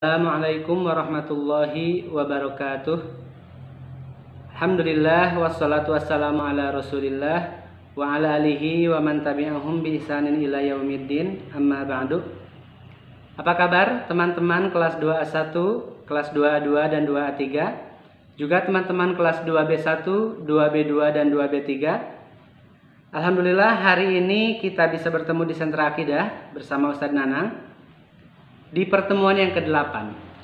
Assalamualaikum warahmatullahi wabarakatuh. Alhamdulillah wassalatu wassalamu ala Rasulillah wa ala alihi wa man tabi'ahum bi ihsanin ila yaumiddin. Amma ba'du. Apa kabar teman-teman kelas 2A1, kelas 2A2 dan 2A3? Juga teman-teman kelas 2B1, 2B2 dan 2B3. Alhamdulillah hari ini kita bisa bertemu di Sentra Akidah bersama Ustadz Nanang di pertemuan yang ke-8.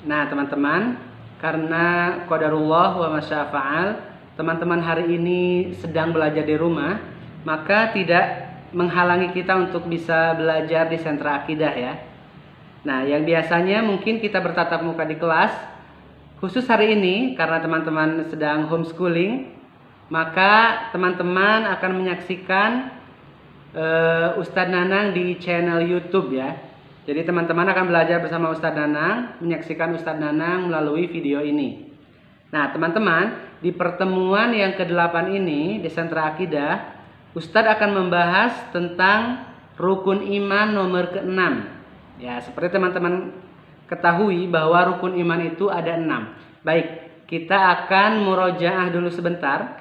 Nah teman-teman, karena qadarullah wa masyafa'al, teman-teman hari ini sedang belajar di rumah, maka tidak menghalangi kita untuk bisa belajar di Sentra Akidah ya. Nah yang biasanya mungkin kita bertatap muka di kelas, khusus hari ini karena teman-teman sedang homeschooling, maka teman-teman akan menyaksikan Ustadz Nanang di channel YouTube ya. Jadi teman-teman akan belajar bersama Ustadz Nanang, menyaksikan Ustadz Nanang melalui video ini. Nah teman-teman, di pertemuan yang ke-8 ini di Sentra Akidah, Ustadz akan membahas tentang rukun iman nomor ke-6. Ya, seperti teman-teman ketahui bahwa rukun iman itu ada 6. Baik, kita akan murojaah dulu sebentar.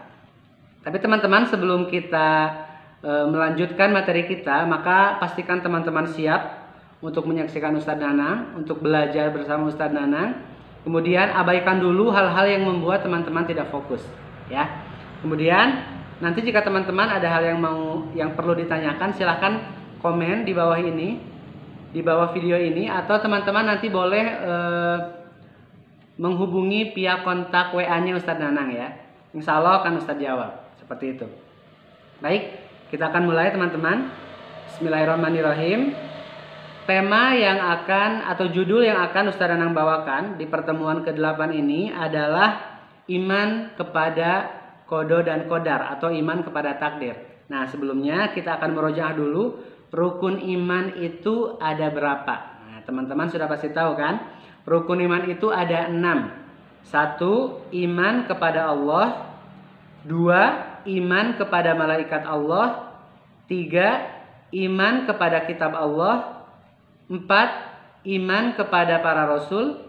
Tapi teman-teman sebelum kita melanjutkan materi kita, maka pastikan teman-teman siap untuk menyaksikan Ustadz Nanang, untuk belajar bersama Ustadz Nanang. Kemudian abaikan dulu hal-hal yang membuat teman-teman tidak fokus ya. Kemudian nanti jika teman-teman ada hal yang perlu ditanyakan, silahkan komen di bawah ini, di bawah video ini, atau teman-teman nanti boleh menghubungi via kontak WA-nya Ustadz Nanang ya. Insya Allah akan Ustadz jawab, seperti itu. Baik, kita akan mulai teman-teman. Bismillahirrahmanirrahim. Tema yang akan atau judul yang akan Ustadz Nanang bawakan di pertemuan ke-8 ini adalah iman kepada qada dan qadar atau iman kepada takdir. Nah sebelumnya kita akan merojaah dulu rukun iman itu ada berapa. Nah teman-teman sudah pasti tahu kan, rukun iman itu ada 6. 1. Iman kepada Allah. 2. Iman kepada malaikat Allah. 3. Iman kepada kitab Allah. 4. Iman kepada para rasul.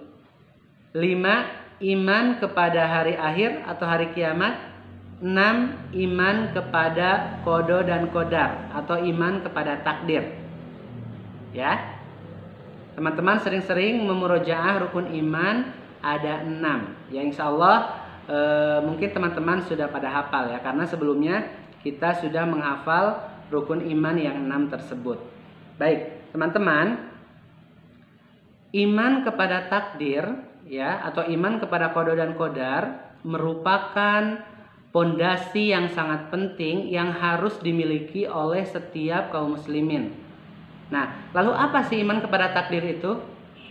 5. Iman kepada hari akhir atau hari kiamat. 6. Iman kepada qada dan qadar atau iman kepada takdir. Ya. Teman-teman sering-sering memurojaah rukun iman ada 6. Ya insya Allah mungkin teman-teman sudah pada hafal ya, karena sebelumnya kita sudah menghafal rukun iman yang 6 tersebut. Baik, teman-teman, iman kepada takdir ya atau iman kepada qada dan qadar merupakan pondasi yang sangat penting yang harus dimiliki oleh setiap kaum muslimin. Nah, lalu apa sih iman kepada takdir itu?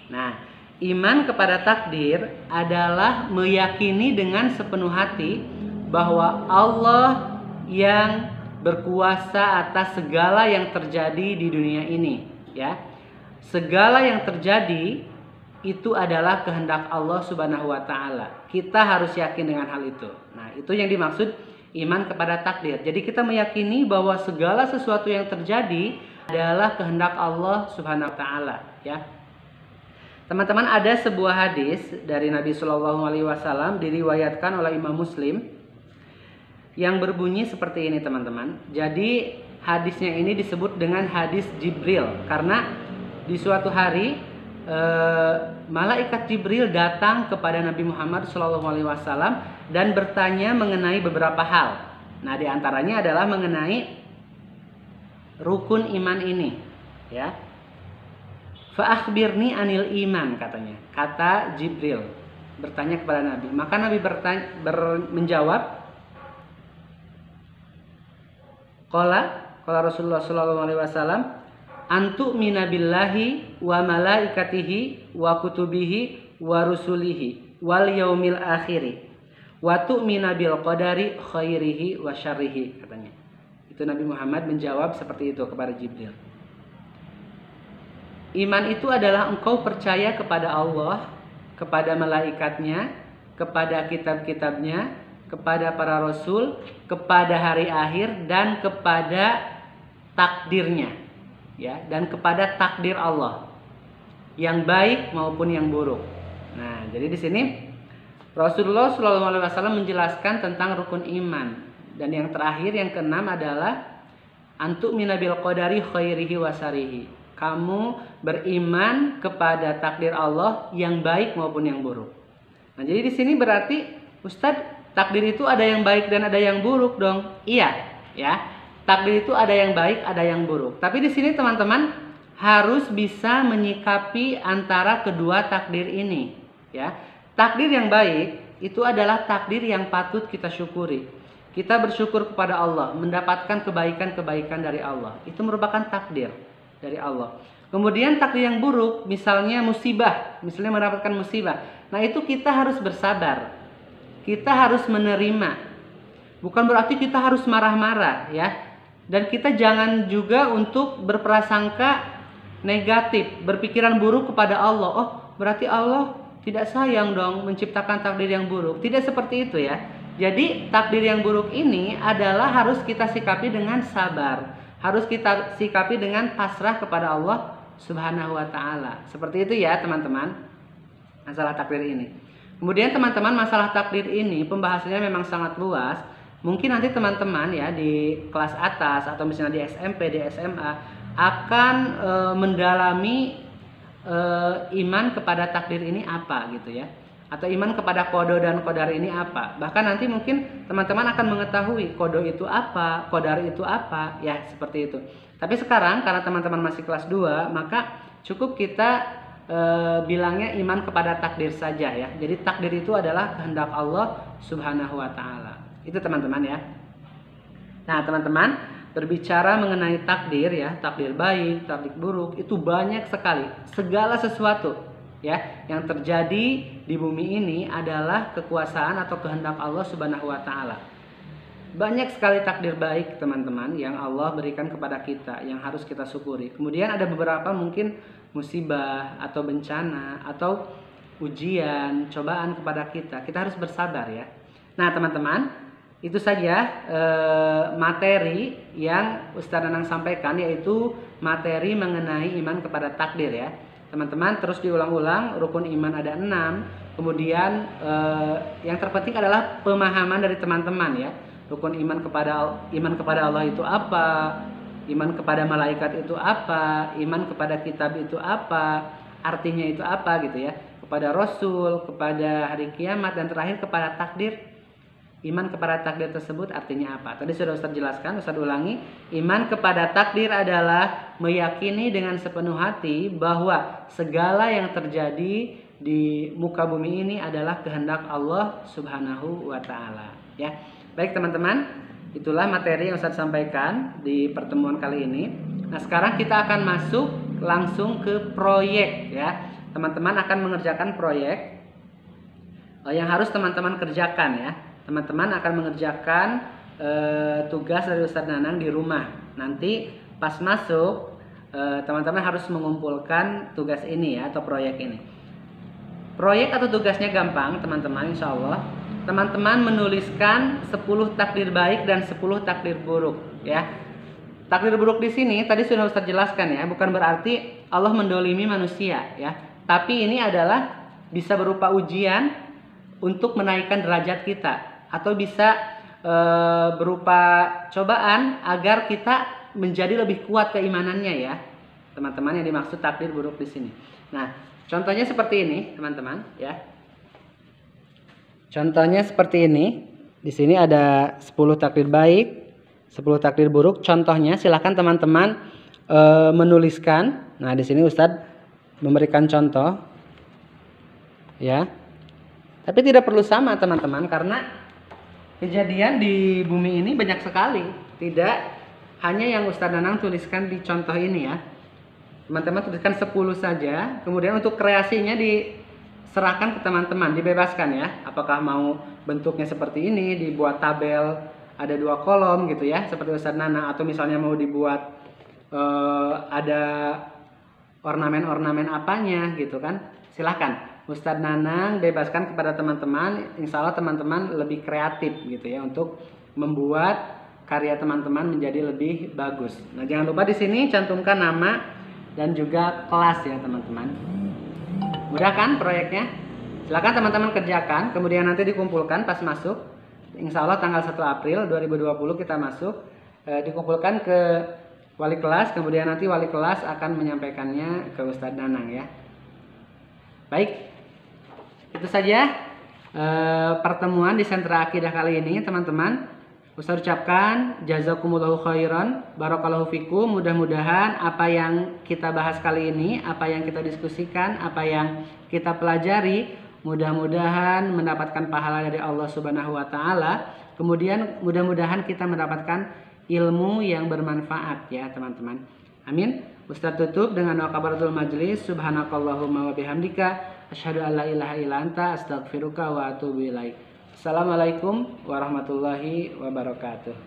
Nah, iman kepada takdir adalah meyakini dengan sepenuh hati bahwa Allah yang berkuasa atas segala yang terjadi di dunia ini ya. Segala yang terjadi itu adalah kehendak Allah Subhanahu wa taala. Kita harus yakin dengan hal itu. Nah, itu yang dimaksud iman kepada takdir. Jadi kita meyakini bahwa segala sesuatu yang terjadi adalah kehendak Allah Subhanahu wa taala ya. Teman-teman, ada sebuah hadis dari Nabi Shallallahu alaihi wasallam diriwayatkan oleh Imam Muslim yang berbunyi seperti ini teman-teman. Jadi hadisnya ini disebut dengan hadis Jibril karena di suatu hari malaikat Jibril datang kepada Nabi Muhammad SAW dan bertanya mengenai beberapa hal. Nah, di antaranya adalah mengenai rukun iman ini, ya. Fa akhbirni anil iman katanya. Kata Jibril bertanya kepada Nabi. Maka Nabi menjawab, qala Rasulullah SAW, antu minabillahi wa malaikatihi wa kutubihi wa rusulihi wal yaumil akhiri wa tu'mina bil qadari khairihi wa syarrihi katanya. Itu Nabi Muhammad menjawab seperti itu kepada Jibril. Iman itu adalah engkau percaya kepada Allah, kepada malaikatnya, kepada kitab-kitabnya, kepada para rasul, kepada hari akhir dan kepada takdirnya. Ya, dan kepada takdir Allah. yang baik maupun yang buruk. Nah, jadi di sini Rasulullah SAW menjelaskan tentang rukun iman. Dan yang terakhir, yang keenam adalah antuk minabil qadari khairihi wasarihi. Kamu beriman kepada takdir Allah yang baik maupun yang buruk. Nah, jadi di sini berarti Ustadz, takdir itu ada yang baik dan ada yang buruk dong. Iya, ya. Takdir itu ada yang baik, ada yang buruk. Tapi di sini teman-teman harus bisa menyikapi antara kedua takdir ini, ya. Takdir yang baik itu adalah takdir yang patut kita syukuri. Kita bersyukur kepada Allah, mendapatkan kebaikan-kebaikan dari Allah. Itu merupakan takdir dari Allah. Kemudian takdir yang buruk, misalnya musibah, misalnya mendapatkan musibah. Nah, itu kita harus bersabar. Kita harus menerima. Bukan berarti kita harus marah-marah, ya. Dan kita jangan juga untuk berprasangka negatif, berpikiran buruk kepada Allah. Oh, berarti Allah tidak sayang dong menciptakan takdir yang buruk. Tidak seperti itu, ya. Jadi takdir yang buruk ini adalah harus kita sikapi dengan sabar. Harus kita sikapi dengan pasrah kepada Allah Subhanahu wa ta'ala. Seperti itu ya teman-teman, masalah takdir ini. Kemudian teman-teman, masalah takdir ini pembahasannya memang sangat luas. Mungkin nanti teman-teman ya di kelas atas atau misalnya di SMP, di SMA akan mendalami iman kepada takdir ini apa gitu ya, atau iman kepada qada dan qadar ini apa. Bahkan nanti mungkin teman-teman akan mengetahui qada itu apa, qadar itu apa, ya seperti itu. Tapi sekarang karena teman-teman masih kelas 2, maka cukup kita bilangnya iman kepada takdir saja ya. Jadi takdir itu adalah kehendak Allah Subhanahu wa ta'ala. Itu teman-teman ya. Nah, teman-teman, berbicara mengenai takdir ya, takdir baik, takdir buruk, itu banyak sekali. Segala sesuatu ya yang terjadi di bumi ini adalah kekuasaan atau kehendak Allah Subhanahu wa ta'ala. Banyak sekali takdir baik teman-teman yang Allah berikan kepada kita, yang harus kita syukuri. Kemudian ada beberapa mungkin musibah atau bencana atau ujian, cobaan kepada kita. Kita harus bersabar ya. Nah teman-teman, itu saja materi yang Ustaz Nanang sampaikan, yaitu materi mengenai iman kepada takdir ya. Teman-teman terus diulang-ulang, rukun iman ada 6. Kemudian yang terpenting adalah pemahaman dari teman-teman ya. Rukun iman kepada Allah itu apa? Iman kepada malaikat itu apa? Iman kepada kitab itu apa? Artinya itu apa gitu ya? Kepada Rasul, kepada hari kiamat, dan terakhir kepada takdir. Iman kepada takdir tersebut artinya apa? Tadi sudah Ustaz jelaskan, Ustaz ulangi. Iman kepada takdir adalah meyakini dengan sepenuh hati bahwa segala yang terjadi di muka bumi ini adalah kehendak Allah Subhanahu wa ta'ala ya. Baik teman-teman, itulah materi yang Ustaz sampaikan di pertemuan kali ini. Nah, sekarang kita akan masuk langsung ke proyek ya. Teman-teman akan mengerjakan proyek yang harus teman-teman kerjakan ya. Teman-teman akan mengerjakan tugas dari Ustaz Nanang di rumah. Nanti pas masuk teman-teman harus mengumpulkan tugas ini ya, atau proyek ini. Proyek atau tugasnya gampang teman-teman, insya Allah. Teman-teman menuliskan 10 takdir baik dan 10 takdir buruk ya. Takdir buruk di sini tadi sudah Ustaz jelaskan ya, bukan berarti Allah mendolimi manusia ya. Tapi ini adalah bisa berupa ujian untuk menaikkan derajat kita, atau bisa berupa cobaan agar kita menjadi lebih kuat keimanannya ya. Teman-teman, yang dimaksud takdir buruk di sini. Nah, contohnya seperti ini, teman-teman ya. Contohnya seperti ini. Di sini ada 10 takdir baik, 10 takdir buruk. Contohnya silahkan teman-teman menuliskan. Nah, di sini Ustadz memberikan contoh ya. Tapi tidak perlu sama teman-teman, karena kejadian di bumi ini banyak sekali. Tidak hanya yang Ustadz Nanang tuliskan di contoh ini ya. Teman-teman tuliskan 10 saja. Kemudian untuk kreasinya diserahkan ke teman-teman, dibebaskan ya. Apakah mau bentuknya seperti ini, dibuat tabel ada 2 kolom gitu ya, seperti Ustadz Nanang, atau misalnya mau dibuat ada ornamen-ornamen apanya gitu kan. Silahkan Ustadz Nanang bebaskan kepada teman-teman. Insya Allah teman-teman lebih kreatif gitu ya, untuk membuat karya teman-teman menjadi lebih bagus. Nah, jangan lupa di sini cantumkan nama dan juga kelas ya teman-teman. Mudah kan proyeknya? Silakan teman-teman kerjakan, kemudian nanti dikumpulkan pas masuk. Insya Allah tanggal 1 April 2020 kita masuk, dikumpulkan ke wali kelas, kemudian nanti wali kelas akan menyampaikannya ke Ustadz Nanang ya. Baik, itu saja pertemuan di sentra akidah kali ini teman-teman. Ustaz ucapkan jazakumullahu khairan, barakallahu fikum. Mudah-mudahan apa yang kita bahas kali ini, apa yang kita diskusikan, apa yang kita pelajari, mudah-mudahan mendapatkan pahala dari Allah Subhanahu wa taala. Kemudian mudah-mudahan kita mendapatkan ilmu yang bermanfaat ya teman-teman. Amin. Ustaz tutup dengan waqabaratul majlis. Subhanakallahumma wa bihamdika asyhadu an la ilaha illa anta astaghfiruka wa atubu ilaik. Assalamualaikum warahmatullahi wabarakatuh.